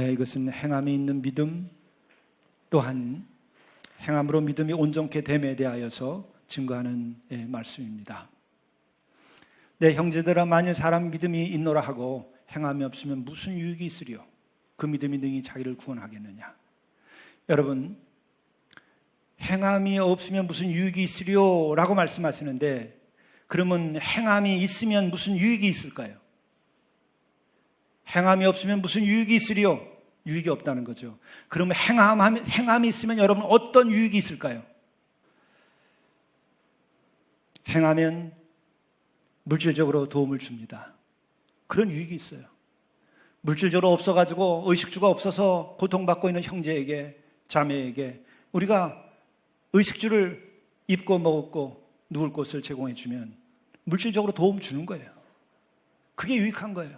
이것은 행함이 있는 믿음, 또한 행함으로 믿음이 온전케 됨에 대하여서 증거하는 말씀입니다. 내 형제들아, 만일 사람 믿음이 있노라 하고 행함이 없으면 무슨 유익이 있으리요? 그 믿음이 능히 자기를 구원하겠느냐? 여러분, 행함이 없으면 무슨 유익이 있으리요? 라고 말씀하시는데, 그러면 행함이 있으면 무슨 유익이 있을까요? 행함이 없으면 무슨 유익이 있으리요? 유익이 없다는 거죠. 그러면 행함이 있으면 여러분 어떤 유익이 있을까요? 행하면 물질적으로 도움을 줍니다. 그런 유익이 있어요. 물질적으로 없어가지고 의식주가 없어서 고통받고 있는 형제에게, 자매에게 우리가 의식주를 입고 먹고 누울 곳을 제공해 주면 물질적으로 도움 주는 거예요. 그게 유익한 거예요.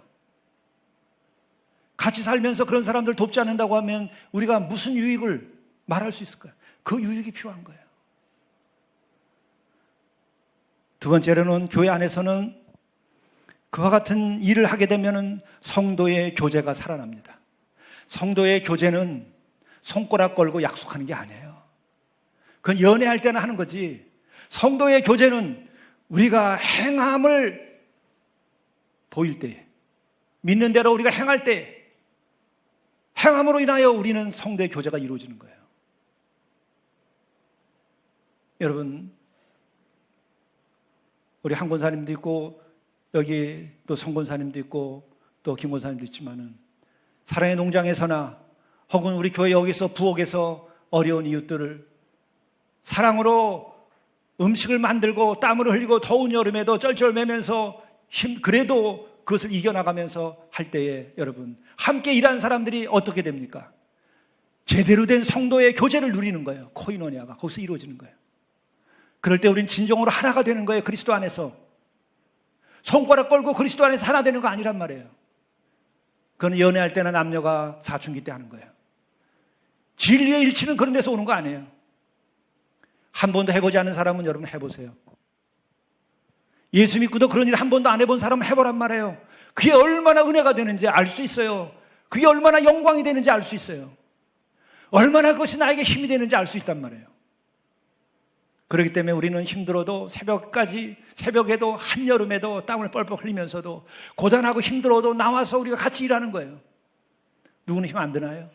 같이 살면서 그런 사람들 돕지 않는다고 하면 우리가 무슨 유익을 말할 수 있을까요? 그 유익이 필요한 거예요. 두 번째로는 교회 안에서는 그와 같은 일을 하게 되면 성도의 교제가 살아납니다. 성도의 교제는 손가락 걸고 약속하는 게 아니에요. 그건 연애할 때나 하는 거지. 성도의 교제는 우리가 행함을 보일 때, 믿는 대로 우리가 행할 때, 행함으로 인하여 우리는 성도의 교제가 이루어지는 거예요. 여러분, 우리 한 권사님도 있고 여기 또 성 권사님도 있고 또 김 권사님도 있지만은 사랑의 농장에서나 혹은 우리 교회 여기서 부엌에서 어려운 이웃들을 사랑으로 음식을 만들고 땀을 흘리고 더운 여름에도 쩔쩔매면서 그래도 그것을 이겨나가면서 할 때에 여러분 함께 일하는 사람들이 어떻게 됩니까? 제대로 된 성도의 교제를 누리는 거예요. 코이노니아가 거기서 이루어지는 거예요. 그럴 때 우리는 진정으로 하나가 되는 거예요. 그리스도 안에서. 손가락 걸고 그리스도 안에서 하나 되는 거 아니란 말이에요. 그건 연애할 때나 남녀가 사춘기 때 하는 거예요. 진리의 일치는 그런 데서 오는 거 아니에요. 한 번도 해보지 않은 사람은 여러분 해보세요. 예수 믿고도 그런 일 한 번도 안 해본 사람은 해보란 말이에요. 그게 얼마나 은혜가 되는지 알 수 있어요. 그게 얼마나 영광이 되는지 알 수 있어요. 얼마나 그것이 나에게 힘이 되는지 알 수 있단 말이에요. 그렇기 때문에 우리는 힘들어도 새벽에도 한여름에도 땀을 뻘뻘 흘리면서도 고단하고 힘들어도 나와서 우리가 같이 일하는 거예요. 누구는 힘 안 드나요?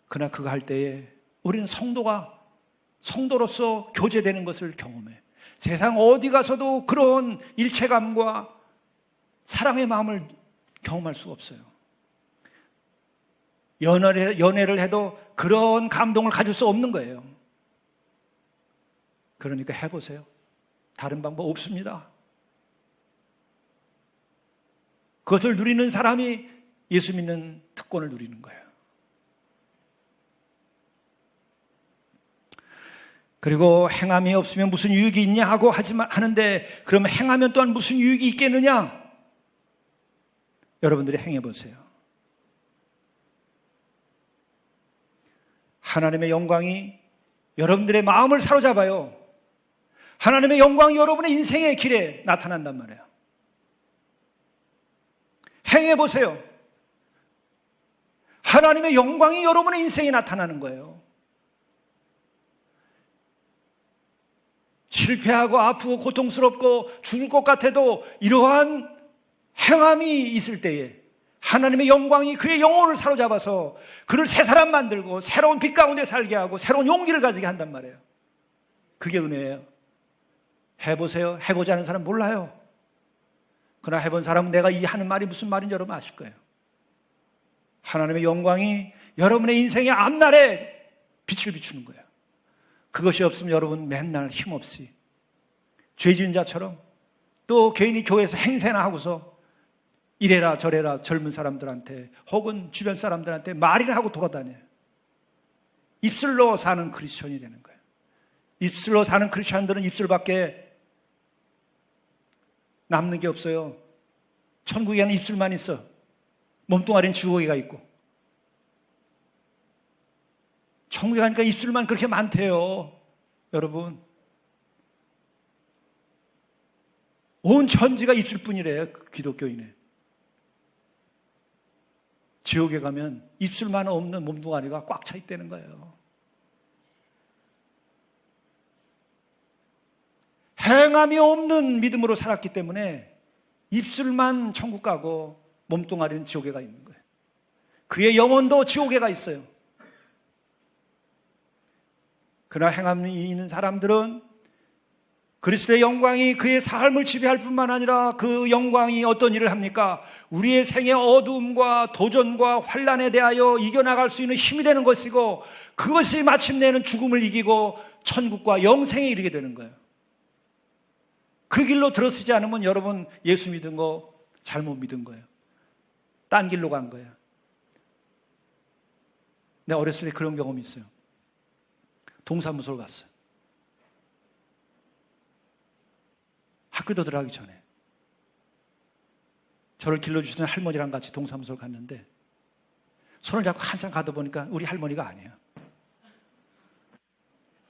그러나 그거 할 때에 우리는 성도로서 교제되는 것을 경험해. 세상 어디 가서도 그런 일체감과 사랑의 마음을 경험할 수가 없어요. 연애를 해도 그런 감동을 가질 수 없는 거예요. 그러니까 해보세요. 다른 방법 없습니다. 그것을 누리는 사람이 예수 믿는 특권을 누리는 거예요. 그리고 행함이 없으면 무슨 유익이 있냐 하고 하는데 그러면 행하면 또한 무슨 유익이 있겠느냐? 여러분들이 행해보세요. 하나님의 영광이 여러분들의 마음을 사로잡아요. 하나님의 영광이 여러분의 인생의 길에 나타난단 말이에요. 행해보세요. 하나님의 영광이 여러분의 인생에 나타나는 거예요. 실패하고 아프고 고통스럽고 죽을 것 같아도 이러한 행함이 있을 때에 하나님의 영광이 그의 영혼을 사로잡아서 그를 새 사람 만들고 새로운 빛 가운데 살게 하고 새로운 용기를 가지게 한단 말이에요. 그게 은혜예요. 해보세요. 해보지 않은 사람 몰라요. 그러나 해본 사람은 내가 이 하는 말이 무슨 말인지 여러분 아실 거예요. 하나님의 영광이 여러분의 인생의 앞날에 빛을 비추는 거예요. 그것이 없으면 여러분 맨날 힘없이 죄 지은 자처럼 또 개인이 교회에서 행세나 하고서 이래라 저래라 젊은 사람들한테 혹은 주변 사람들한테 말이나 하고 돌아다녀요. 입술로 사는 크리스천이 되는 거예요. 입술로 사는 크리스천들은 입술밖에 남는 게 없어요. 천국에는 입술만 있어. 몸뚱아리는 지옥에가 있고. 천국에 가니까 입술만 그렇게 많대요. 여러분. 온 천지가 입술뿐이래요. 기독교인의. 지옥에 가면 입술만 없는 몸뚱아리가 꽉 차 있다는 거예요. 행함이 없는 믿음으로 살았기 때문에 입술만 천국 가고 몸뚱아리는 지옥에 가 있는 거예요. 그의 영혼도 지옥에 가 있어요. 그러나 행함이 있는 사람들은 그리스도의 영광이 그의 삶을 지배할 뿐만 아니라 그 영광이 어떤 일을 합니까? 우리의 생의 어두움과 도전과 환난에 대하여 이겨나갈 수 있는 힘이 되는 것이고, 그것이 마침내는 죽음을 이기고 천국과 영생에 이르게 되는 거예요. 그 길로 들어서지 않으면 여러분 예수 믿은 거 잘못 믿은 거예요. 딴 길로 간 거예요. 내가 어렸을 때 그런 경험이 있어요. 동사무소를 갔어요. 학교도 들어가기 전에 저를 길러주시는 할머니랑 같이 동사무소를 갔는데 손을 잡고 한참 가다 보니까 우리 할머니가 아니에요.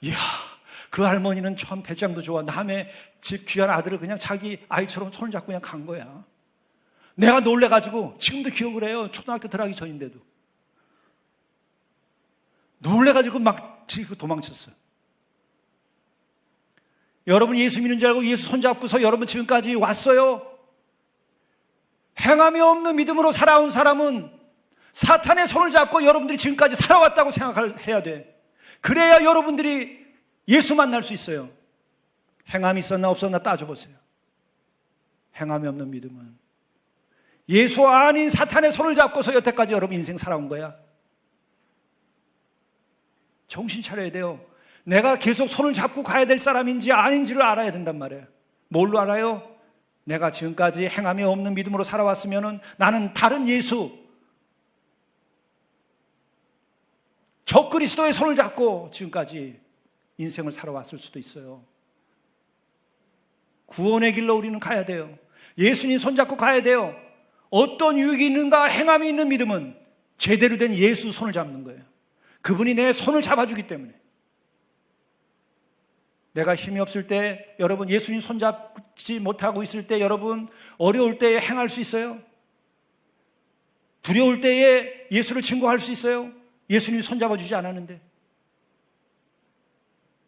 이야, 그 할머니는 참 배짱도 좋아. 남의 집 귀한 아들을 그냥 자기 아이처럼 손을 잡고 그냥 간 거야. 내가 놀래가지고 지금도 기억을 해요. 초등학교 들어가기 전인데도 놀래가지고 막 도망쳤어요. 여러분 예수 믿는 줄 알고 예수 손잡고서 여러분 지금까지 왔어요. 행함이 없는 믿음으로 살아온 사람은 사탄의 손을 잡고 여러분들이 지금까지 살아왔다고 생각해야 돼. 그래야 여러분들이 예수 만날 수 있어요. 행함이 있었나 없었나 따져보세요. 행함이 없는 믿음은 예수 아닌 사탄의 손을 잡고서 여태까지 여러분 인생 살아온 거야. 정신 차려야 돼요. 내가 계속 손을 잡고 가야 될 사람인지 아닌지를 알아야 된단 말이에요. 뭘로 알아요? 내가 지금까지 행함이 없는 믿음으로 살아왔으면 나는 다른 예수, 적그리스도의 손을 잡고 지금까지 인생을 살아왔을 수도 있어요. 구원의 길로 우리는 가야 돼요. 예수님 손잡고 가야 돼요. 어떤 유익이 있는가? 행함이 있는 믿음은 제대로 된 예수 손을 잡는 거예요. 그분이 내 손을 잡아주기 때문에. 내가 힘이 없을 때, 여러분 예수님 손잡지 못하고 있을 때, 여러분 어려울 때에 행할 수 있어요? 두려울 때에 예수를 증거할 수 있어요? 예수님이 손잡아주지 않았는데.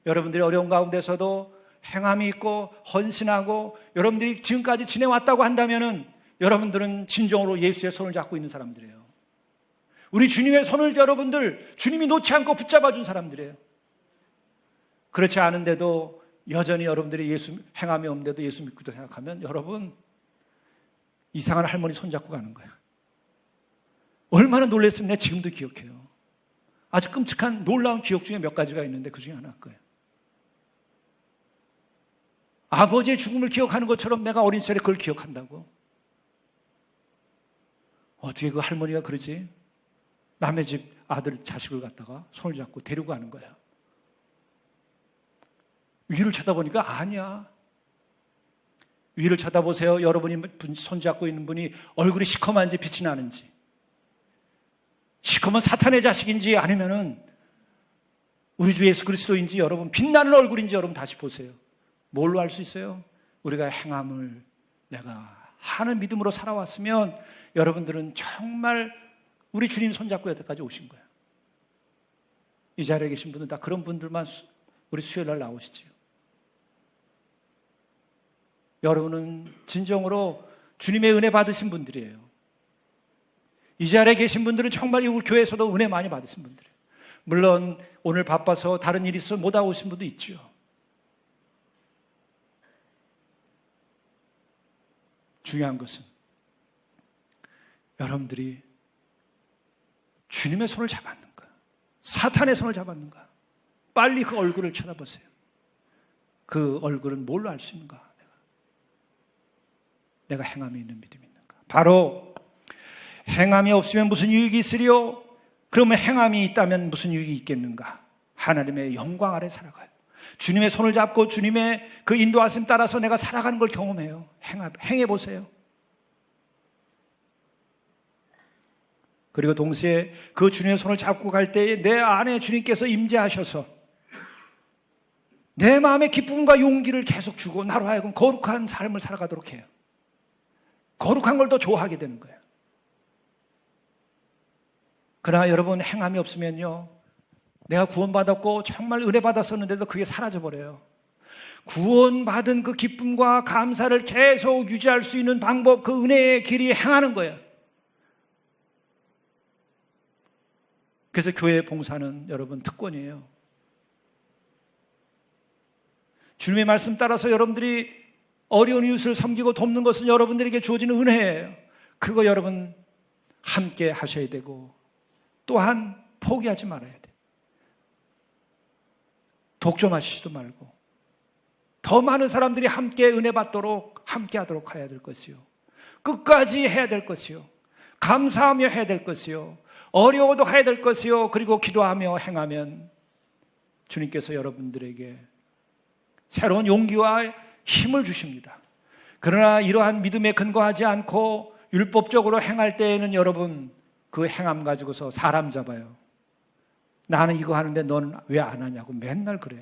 여러분들이 어려운 가운데서도 행함이 있고 헌신하고 여러분들이 지금까지 지내왔다고 한다면 여러분들은 진정으로 예수의 손을 잡고 있는 사람들이에요. 우리 주님의 손을 여러분들 주님이 놓지 않고 붙잡아 준 사람들이에요. 그렇지 않은데도 여전히 여러분들이 예수 행함이 없는데도 예수 믿고 생각하면 여러분 이상한 할머니 손잡고 가는 거야. 얼마나 놀랐으면 내가 지금도 기억해요. 아주 끔찍한 놀라운 기억 중에 몇 가지가 있는데 그 중에 하나일 거예요. 아버지의 죽음을 기억하는 것처럼 내가 어린 시절에 그걸 기억한다고. 어떻게 그 할머니가 그러지? 남의 집 아들 자식을 갖다가 손을 잡고 데리고 가는 거야. 위를 쳐다보니까 아니야. 위를 쳐다보세요. 여러분이 손잡고 있는 분이 얼굴이 시커먼지 빛이 나는지, 시커먼 사탄의 자식인지 아니면은 우리 주 예수 그리스도인지 여러분 빛나는 얼굴인지 여러분 다시 보세요. 뭘로 알 수 있어요? 우리가 행함을 내가 하는 믿음으로 살아왔으면 여러분들은 정말 우리 주님 손잡고 여태까지 오신 거예요. 이 자리에 계신 분은 다 그런 분들만 우리 수요일날 나오시지요. 여러분은 진정으로 주님의 은혜 받으신 분들이에요. 이 자리에 계신 분들은 정말 이 교회에서도 은혜 많이 받으신 분들이에요. 물론 오늘 바빠서 다른 일이 있어서 못 오신 분도 있죠. 중요한 것은 여러분들이 주님의 손을 잡았는가, 사탄의 손을 잡았는가. 빨리 그 얼굴을 쳐다보세요. 그 얼굴은 뭘로 알 수 있는가? 내가 행함이 있는 믿음이 있는가? 바로 행함이 없으면 무슨 유익이 있으리요? 그러면 행함이 있다면 무슨 유익이 있겠는가? 하나님의 영광 아래 살아가요. 주님의 손을 잡고 주님의 그 인도하심 따라서 내가 살아가는 걸 경험해요. 행해보세요. 그리고 동시에 그 주님의 손을 잡고 갈 때에 내 안에 주님께서 임재하셔서 내 마음의 기쁨과 용기를 계속 주고 나로 하여금 거룩한 삶을 살아가도록 해요. 거룩한 걸 더 좋아하게 되는 거예요. 그러나 여러분, 행함이 없으면요, 내가 구원받았고 정말 은혜 받았었는데도 그게 사라져버려요. 구원받은 그 기쁨과 감사를 계속 유지할 수 있는 방법, 그 은혜의 길이 행하는 거예요. 그래서 교회 봉사는 여러분 특권이에요. 주님의 말씀 따라서 여러분들이 어려운 이웃을 섬기고 돕는 것은 여러분들에게 주어지는 은혜예요. 그거 여러분 함께 하셔야 되고, 또한 포기하지 말아야 돼요. 독점하시지도 말고 더 많은 사람들이 함께 은혜 받도록 함께 하도록 해야 될 것이요, 끝까지 해야 될 것이요, 감사하며 해야 될 것이요, 어려워도 해야 될 것이요, 그리고 기도하며 행하면 주님께서 여러분들에게 새로운 용기와 힘을 주십니다. 그러나 이러한 믿음에 근거하지 않고 율법적으로 행할 때에는 여러분 그 행함 가지고서 사람 잡아요. 나는 이거 하는데 너는 왜 안 하냐고 맨날 그래.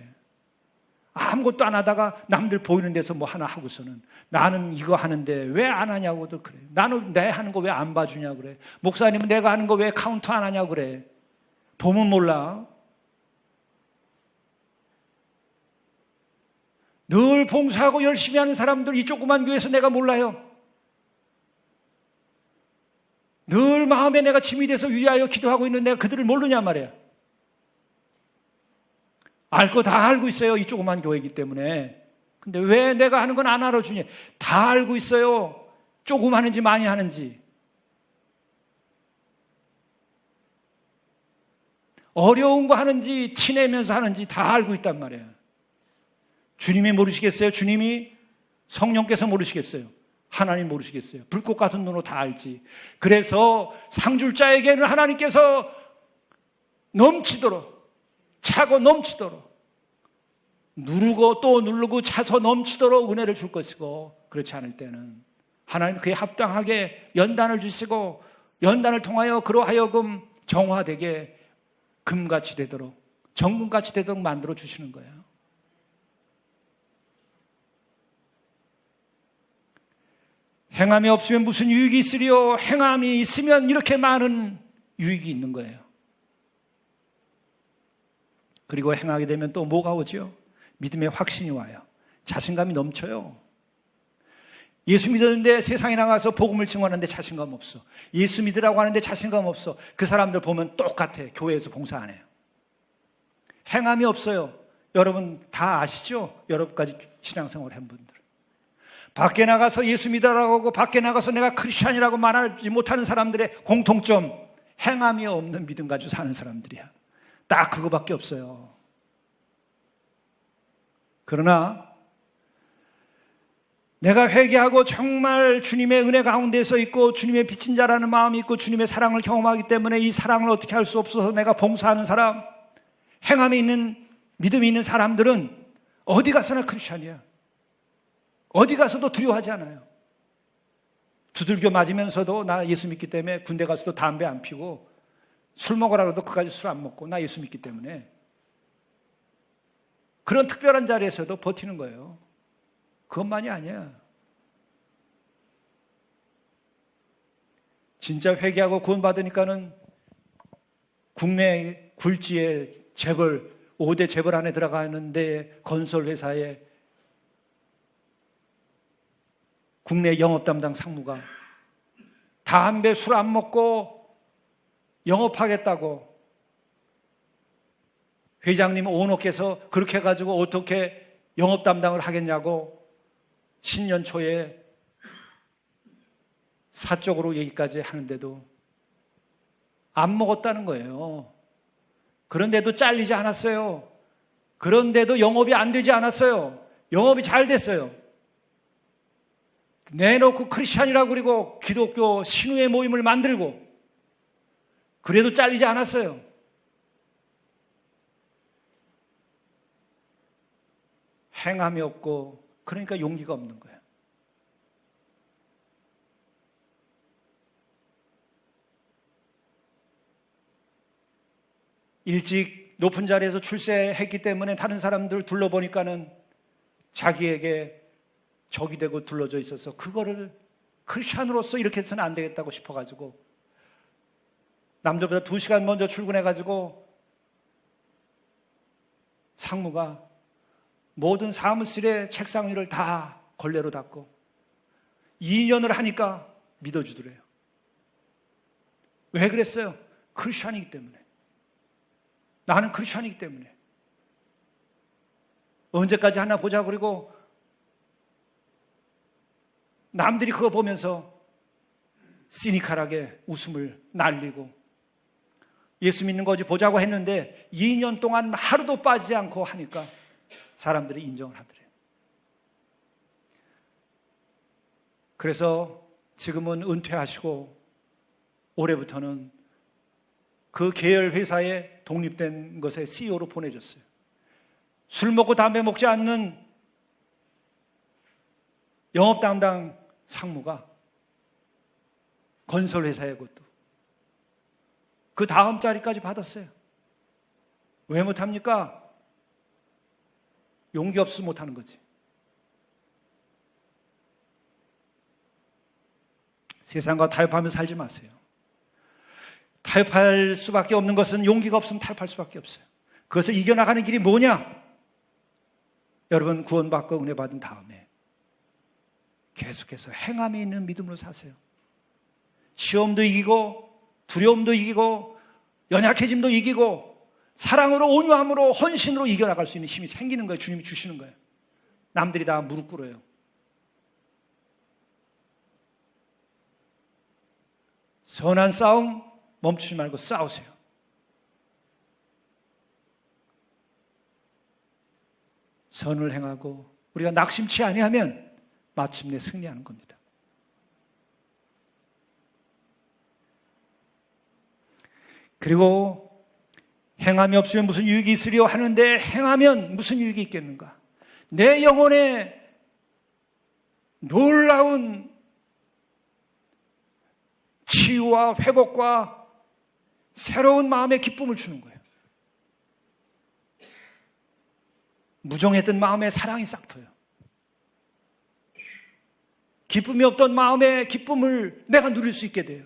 아무것도 안 하다가 남들 보이는 데서 뭐 하나 하고서는 나는 이거 하는데 왜 안 하냐고도 그래. 나는 내 하는 거 왜 안 봐주냐고 그래. 목사님은 내가 하는 거 왜 카운트 안 하냐고 그래. 보면 몰라. 늘 봉사하고 열심히 하는 사람들 이 조그만 교회에서 내가 몰라요. 늘 마음에 내가 짐이 돼서 위하여 기도하고 있는 내가 그들을 모르냐 말이야. 알 거 다 알고 있어요. 이 조그만 교회이기 때문에. 근데 왜 내가 하는 건 안 알아주냐. 다 알고 있어요. 조금 하는지 많이 하는지. 어려운 거 하는지 티내면서 하는지 다 알고 있단 말이에요. 주님이 모르시겠어요? 주님이 성령께서 모르시겠어요? 하나님 모르시겠어요? 불꽃 같은 눈으로 다 알지. 그래서 상줄자에게는 하나님께서 넘치도록, 차고 넘치도록, 누르고 또 누르고 차서 넘치도록 은혜를 줄 것이고, 그렇지 않을 때는 하나님 그에 합당하게 연단을 주시고, 연단을 통하여 그로 하여금 정화되게 금같이 되도록, 정금같이 되도록 만들어 주시는 거예요. 행함이 없으면 무슨 유익이 있으리요? 행함이 있으면 이렇게 많은 유익이 있는 거예요. 그리고 행하게 되면 또 뭐가 오죠? 믿음의 확신이 와요. 자신감이 넘쳐요. 예수 믿었는데 세상에 나가서 복음을 증언하는데 자신감 없어. 예수 믿으라고 하는데 자신감 없어. 그 사람들 보면 똑같아. 교회에서 봉사 안 해요. 행함이 없어요. 여러분 다 아시죠? 여러분까지 신앙생활 한 분들. 밖에 나가서 예수 믿으라고 하고 밖에 나가서 내가 크리스찬이라고 말하지 못하는 사람들의 공통점, 행함이 없는 믿음 가지고 사는 사람들이야. 딱 그거밖에 없어요. 그러나 내가 회개하고 정말 주님의 은혜 가운데서 있고 주님의 빚진 자라는 마음이 있고 주님의 사랑을 경험하기 때문에 이 사랑을 어떻게 할 수 없어서 내가 봉사하는 사람, 행함이 있는 믿음이 있는 사람들은 어디 가서나 크리스찬이야. 어디 가서도 두려워하지 않아요. 두들겨 맞으면서도 나 예수 믿기 때문에 군대 가서도 담배 안 피고 술 먹으라 그래도 그까지 술 안 먹고 나 예수 믿기 때문에 그런 특별한 자리에서도 버티는 거예요. 그것만이 아니야. 진짜 회개하고 구원받으니까는 국내 굴지의 재벌 5대 재벌 안에 들어가는데 건설회사에 국내 영업 담당 상무가 담배 술 안 먹고 영업하겠다고 회장님 오너께서 그렇게 해가지고 어떻게 영업 담당을 하겠냐고 신년 초에 사적으로 얘기까지 하는데도 안 먹었다는 거예요. 그런데도 잘리지 않았어요. 그런데도 영업이 안 되지 않았어요. 영업이 잘 됐어요. 내놓고 크리스찬이라고 그리고 기독교 신우의 모임을 만들고 그래도 잘리지 않았어요. 행함이 없고 그러니까 용기가 없는 거예요. 일찍 높은 자리에서 출세했기 때문에 다른 사람들 둘러보니까는 자기에게 적이 되고 둘러져 있어서 그거를 크리스찬으로서 이렇게 해서는 안 되겠다고 싶어가지고 남들보다 2시간 먼저 출근해가지고 상무가 모든 사무실의 책상 위를 다 걸레로 닦고 2년을 하니까 믿어주더래요. 왜 그랬어요? 크리스찬이기 때문에. 나는 크리스찬이기 때문에. 언제까지 하나 보자 그리고 남들이 그거 보면서 시니컬하게 웃음을 날리고 예수 믿는 거지 보자고 했는데 2년 동안 하루도 빠지지 않고 하니까 사람들이 인정을 하더래요. 그래서 지금은 은퇴하시고 올해부터는 그 계열 회사에 독립된 것에 CEO로 보내줬어요. 술 먹고 담배 먹지 않는 영업 담당 상무가 건설 회사의 것도 그 다음 자리까지 받았어요. 왜 못합니까? 용기 없어서 못하는 거지. 세상과 타협하면서 살지 마세요. 타협할 수밖에 없는 것은 용기가 없으면 타협할 수밖에 없어요. 그것을 이겨나가는 길이 뭐냐? 여러분 구원받고 은혜 받은 다음에 계속해서 행함이 있는 믿음으로 사세요. 시험도 이기고 두려움도 이기고 연약해짐도 이기고 사랑으로 온유함으로 헌신으로 이겨나갈 수 있는 힘이 생기는 거예요. 주님이 주시는 거예요. 남들이 다 무릎 꿇어요. 선한 싸움 멈추지 말고 싸우세요. 선을 행하고 우리가 낙심치 아니하면 마침내 승리하는 겁니다. 그리고 행함이 없으면 무슨 유익이 있으려 하는데 행하면 무슨 유익이 있겠는가? 내 영혼에 놀라운 치유와 회복과 새로운 마음의 기쁨을 주는 거예요. 무정했던 마음에 사랑이 싹터요. 기쁨이 없던 마음의 기쁨을 내가 누릴 수 있게 돼요.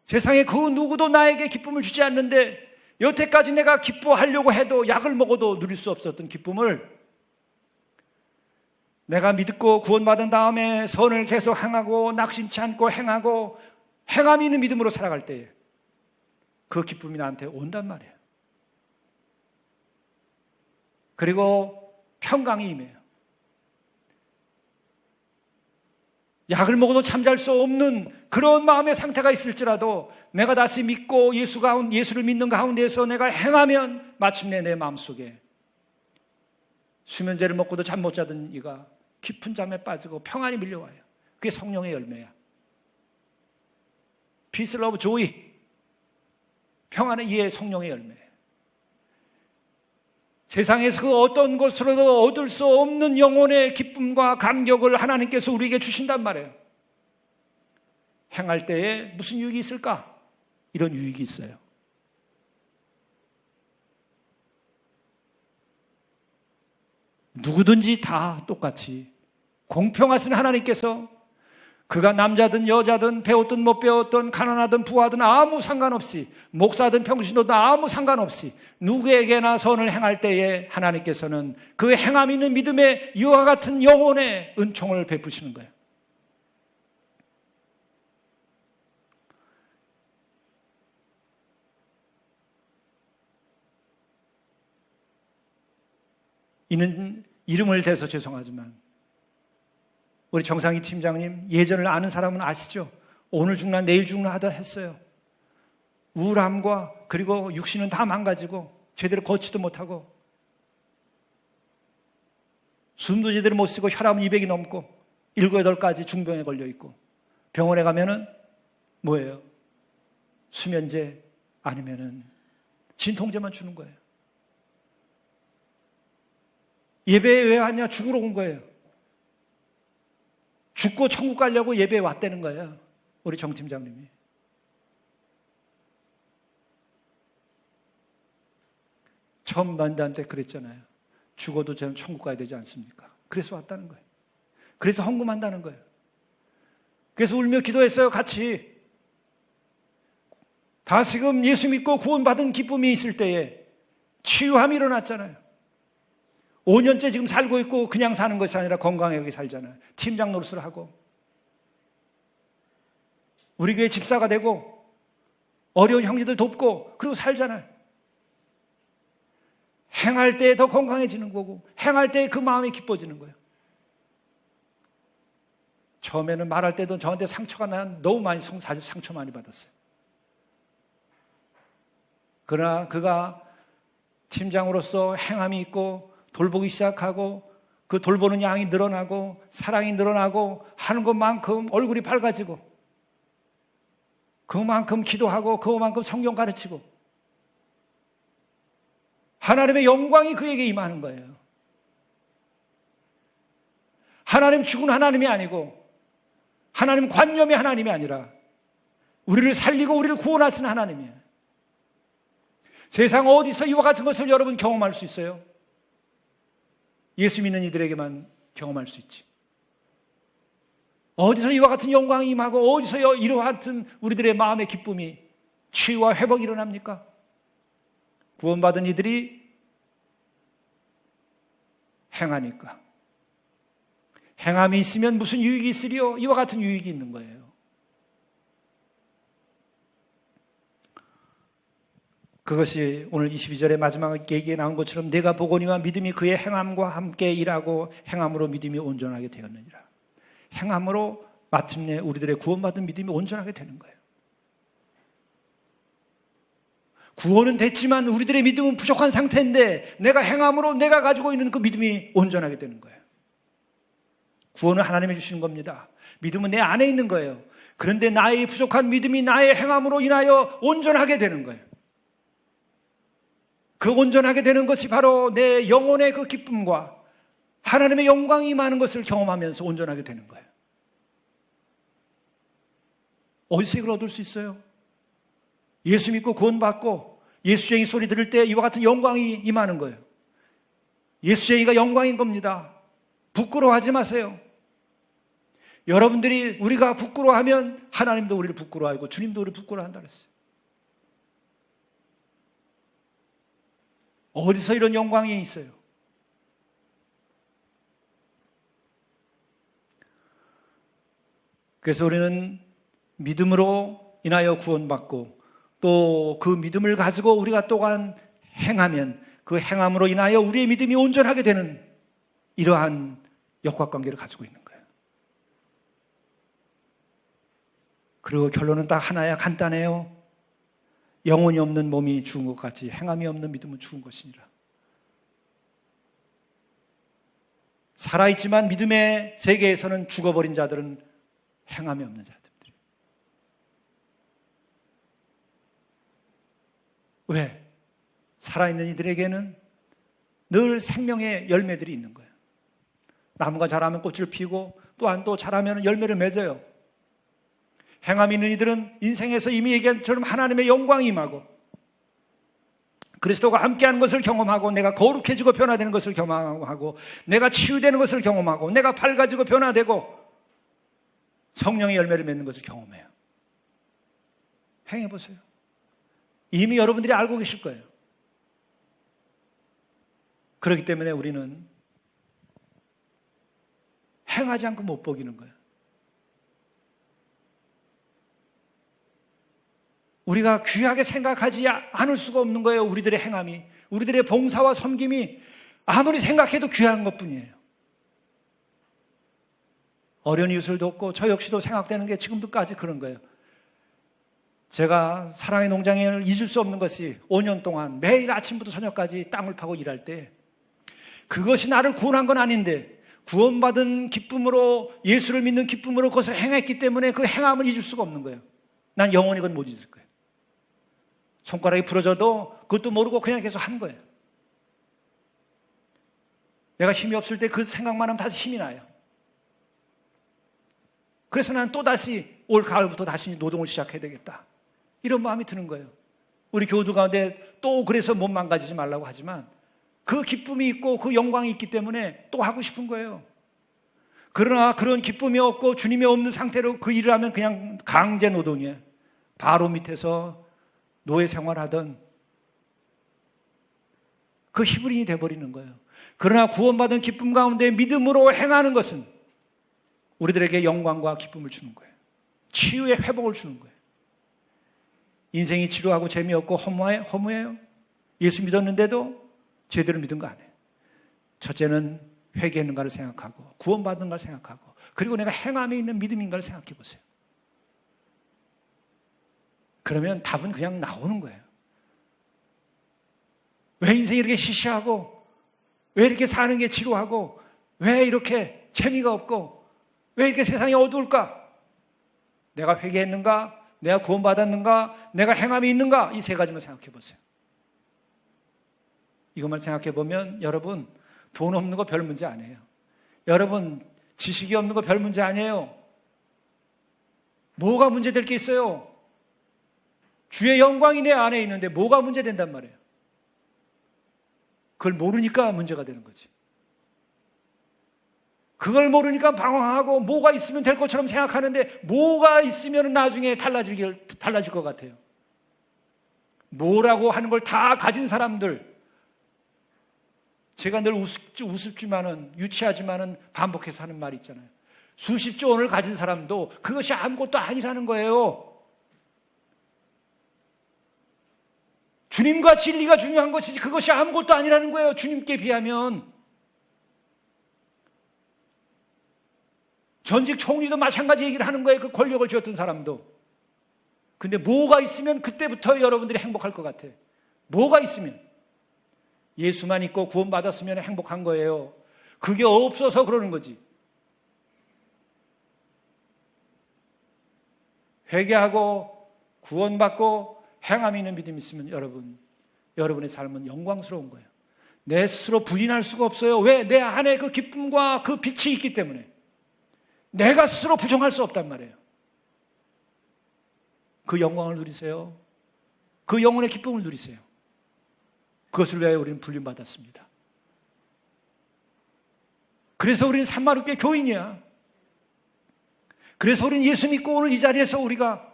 세상에 그 누구도 나에게 기쁨을 주지 않는데 여태까지 내가 기뻐하려고 해도 약을 먹어도 누릴 수 없었던 기쁨을 내가 믿고 구원받은 다음에 선을 계속 행하고 낙심치 않고 행하고 행함이 있는 믿음으로 살아갈 때에 그 기쁨이 나한테 온단 말이에요. 그리고 평강이 임해요. 약을 먹어도 잠잘 수 없는 그런 마음의 상태가 있을지라도 내가 다시 믿고 예수를 믿는 가운데에서 내가 행하면 마침내 내 마음속에 수면제를 먹고도 잠 못 자던 이가 깊은 잠에 빠지고 평안이 밀려와요. 그게 성령의 열매야. Peace, Love, Joy. 평안의 이해 성령의 열매. 세상에서 그 어떤 것으로도 얻을 수 없는 영혼의 기쁨과 감격을 하나님께서 우리에게 주신단 말이에요. 행할 때에 무슨 유익이 있을까? 이런 유익이 있어요. 누구든지 다 똑같이 공평하신 하나님께서 그가 남자든 여자든 배웠든 못 배웠든 가난하든 부하든 아무 상관없이 목사든 평신도든 아무 상관없이 누구에게나 선을 행할 때에 하나님께서는 그 행함 있는 믿음의 이와 같은 영혼의 은총을 베푸시는 거예요. 이는 이름을 대서 죄송하지만 우리 정상희 팀장님 예전을 아는 사람은 아시죠? 오늘 죽나 내일 죽나 하다 했어요. 우울함과 그리고 육신은 다 망가지고 제대로 걷지도 못하고 숨도 제대로 못 쉬고 혈압은 200이 넘고 7, 8가지 중병에 걸려 있고 병원에 가면은 뭐예요? 수면제 아니면은 진통제만 주는 거예요. 예배에 왜 왔냐? 죽으러 온 거예요. 죽고 천국 가려고 예배에 왔다는 거예요. 우리 정 팀장님이. 처음 만날 때 그랬잖아요. 죽어도 저는 천국 가야 되지 않습니까? 그래서 왔다는 거예요. 그래서 헌금한다는 거예요. 그래서 울며 기도했어요. 같이. 다시금 예수 믿고 구원받은 기쁨이 있을 때에 치유함이 일어났잖아요. 5년째 지금 살고 있고 그냥 사는 것이 아니라 건강하게 살잖아요. 팀장 노릇을 하고 우리 교회 집사가 되고 어려운 형제들 돕고 그리고 살잖아요. 행할 때 더 건강해지는 거고 행할 때 그 마음이 기뻐지는 거예요. 처음에는 말할 때도 저한테 상처가 난 너무 많이 사실 상처 많이 받았어요. 그러나 그가 팀장으로서 행함이 있고 돌보기 시작하고 그 돌보는 양이 늘어나고 사랑이 늘어나고 하는 것만큼 얼굴이 밝아지고 그만큼 기도하고 그만큼 성경 가르치고 하나님의 영광이 그에게 임하는 거예요. 하나님 죽은 하나님이 아니고 하나님 관념의 하나님이 아니라 우리를 살리고 우리를 구원하시는 하나님이에요. 세상 어디서 이와 같은 것을 여러분 경험할 수 있어요? 예수 믿는 이들에게만 경험할 수 있지. 어디서 이와 같은 영광이 임하고 어디서 이와 같은 우리들의 마음의 기쁨이 치유와 회복이 일어납니까? 구원받은 이들이 행하니까. 행함이 있으면 무슨 유익이 있으리요? 이와 같은 유익이 있는 거예요. 그것이 오늘 22절의 마지막 얘기에 나온 것처럼 내가 보거니와 믿음이 그의 행함과 함께 일하고 행함으로 믿음이 온전하게 되었느니라. 행함으로 마침내 우리들의 구원받은 믿음이 온전하게 되는 거예요. 구원은 됐지만 우리들의 믿음은 부족한 상태인데 내가 행함으로 내가 가지고 있는 그 믿음이 온전하게 되는 거예요. 구원은 하나님이 주시는 겁니다. 믿음은 내 안에 있는 거예요. 그런데 나의 부족한 믿음이 나의 행함으로 인하여 온전하게 되는 거예요. 그 온전하게 되는 것이 바로 내 영혼의 그 기쁨과 하나님의 영광이 임하는 것을 경험하면서 온전하게 되는 거예요. 어디서 이걸 얻을 수 있어요? 예수 믿고 구원받고 예수쟁이 소리 들을 때 이와 같은 영광이 임하는 거예요. 예수쟁이가 영광인 겁니다. 부끄러워하지 마세요. 여러분들이 우리가 부끄러워하면 하나님도 우리를 부끄러워하고 주님도 우리를 부끄러워한다 그랬어요. 어디서 이런 영광이 있어요? 그래서 우리는 믿음으로 인하여 구원받고 또 그 믿음을 가지고 우리가 또한 행하면 그 행함으로 인하여 우리의 믿음이 온전하게 되는 이러한 역학관계를 가지고 있는 거예요. 그리고 결론은 딱 하나야. 간단해요. 영혼이 없는 몸이 죽은 것 같이 행함이 없는 믿음은 죽은 것이니라. 살아있지만 믿음의 세계에서는 죽어버린 자들은 행함이 없는 자들. 왜? 살아있는 이들에게는 늘 생명의 열매들이 있는 거예요. 나무가 자라면 꽃을 피우고 또한 또 자라면 열매를 맺어요. 행함이 있는 이들은 인생에서 이미 얘기한 것처럼 하나님의 영광이 임하고 그리스도가 함께하는 것을 경험하고 내가 거룩해지고 변화되는 것을 경험하고 내가 치유되는 것을 경험하고 내가 밝아지고 변화되고 성령의 열매를 맺는 것을 경험해요. 행해보세요. 이미 여러분들이 알고 계실 거예요. 그렇기 때문에 우리는 행하지 않고 못 보기는 거예요. 우리가 귀하게 생각하지 않을 수가 없는 거예요. 우리들의 행함이, 우리들의 봉사와 섬김이 아무리 생각해도 귀한 것뿐이에요. 어려운 이웃을 돕고 저 역시도 생각되는 게 지금도까지 그런 거예요. 제가 사랑의 농장을 잊을 수 없는 것이 5년 동안 매일 아침부터 저녁까지 땅을 파고 일할 때 그것이 나를 구원한 건 아닌데 구원받은 기쁨으로 예수를 믿는 기쁨으로 그것을 행했기 때문에 그 행함을 잊을 수가 없는 거예요. 난 영원히 그건 못 잊을 거예요. 손가락이 부러져도 그것도 모르고 그냥 계속 한 거예요. 내가 힘이 없을 때 그 생각만 하면 다시 힘이 나요. 그래서 난 또다시 올 가을부터 다시 노동을 시작해야 되겠다. 이런 마음이 드는 거예요. 우리 교우들 가운데 또 그래서 몸 망가지지 말라고 하지만 그 기쁨이 있고 그 영광이 있기 때문에 또 하고 싶은 거예요. 그러나 그런 기쁨이 없고 주님이 없는 상태로 그 일을 하면 그냥 강제 노동이에요. 바로 밑에서 노예 생활하던 그 히브리인이 되어버리는 거예요. 그러나 구원받은 기쁨 가운데 믿음으로 행하는 것은 우리들에게 영광과 기쁨을 주는 거예요. 치유의 회복을 주는 거예요. 인생이 지루하고 재미없고 허무해요. 예수 믿었는데도 제대로 믿은 거 아니에요. 첫째는 회개했는가를 생각하고 구원받는가를 생각하고 그리고 내가 행함에 있는 믿음인가를 생각해 보세요. 그러면 답은 그냥 나오는 거예요. 왜 인생이 이렇게 시시하고 왜 이렇게 사는 게 지루하고 왜 이렇게 재미가 없고 왜 이렇게 세상이 어두울까? 내가 회개했는가? 내가 구원받았는가? 내가 행함이 있는가? 이 세 가지만 생각해 보세요. 이것만 생각해 보면 여러분 돈 없는 거 별 문제 아니에요. 여러분 지식이 없는 거 별 문제 아니에요. 뭐가 문제될 게 있어요? 주의 영광이 내 안에 있는데 뭐가 문제된단 말이에요. 그걸 모르니까 문제가 되는 거지. 그걸 모르니까 방황하고 뭐가 있으면 될 것처럼 생각하는데 뭐가 있으면 나중에 달라질 것 같아요. 뭐라고 하는 걸 다 가진 사람들, 제가 늘 우습지만은 유치하지만은 반복해서 하는 말이 있잖아요. 수십조 원을 가진 사람도 그것이 아무것도 아니라는 거예요. 주님과 진리가 중요한 것이지 그것이 아무것도 아니라는 거예요. 주님께 비하면. 전직 총리도 마찬가지 얘기를 하는 거예요. 그 권력을 쥐었던 사람도. 근데 뭐가 있으면 그때부터 여러분들이 행복할 것 같아요. 뭐가 있으면. 예수만 있고 구원받았으면 행복한 거예요. 그게 없어서 그러는 거지. 회개하고 구원받고 행함이 있는 믿음이 있으면 여러분의 삶은 영광스러운 거예요. 내 스스로 부인할 수가 없어요. 왜? 내 안에 그 기쁨과 그 빛이 있기 때문에. 내가 스스로 부정할 수 없단 말이에요. 그 영광을 누리세요. 그 영혼의 기쁨을 누리세요. 그것을 위하여 우리는 불림받았습니다. 그래서 우리는 산마루교회 교인이야. 그래서 우리는 예수 믿고 오늘 이 자리에서 우리가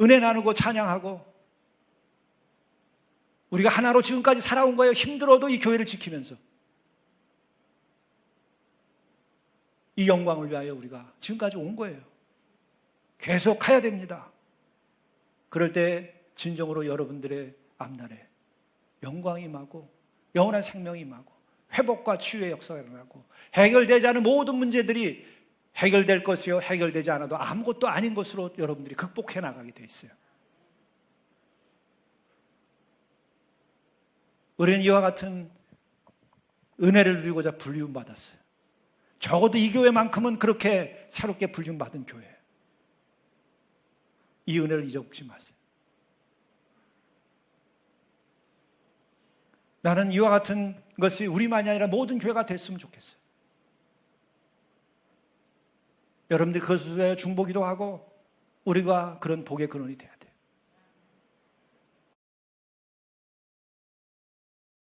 은혜 나누고 찬양하고 우리가 하나로 지금까지 살아온 거예요. 힘들어도 이 교회를 지키면서. 이 영광을 위하여 우리가 지금까지 온 거예요. 계속 가야 됩니다. 그럴 때 진정으로 여러분들의 앞날에 영광이 임하고 영원한 생명이 임하고 회복과 치유의 역사가 일어나고 해결되지 않은 모든 문제들이 해결될 것이요 해결되지 않아도 아무것도 아닌 것으로 여러분들이 극복해 나가게 돼 있어요. 우리는 이와 같은 은혜를 누리고자 불리움받았어요. 적어도 이 교회만큼은 그렇게 새롭게 불리움받은 교회예요. 이 은혜를 잊어먹지 마세요. 나는 이와 같은 것이 우리만이 아니라 모든 교회가 됐으면 좋겠어요. 여러분들이 그것을 위해 중보기도 하고 우리가 그런 복의 근원이 돼야 돼요.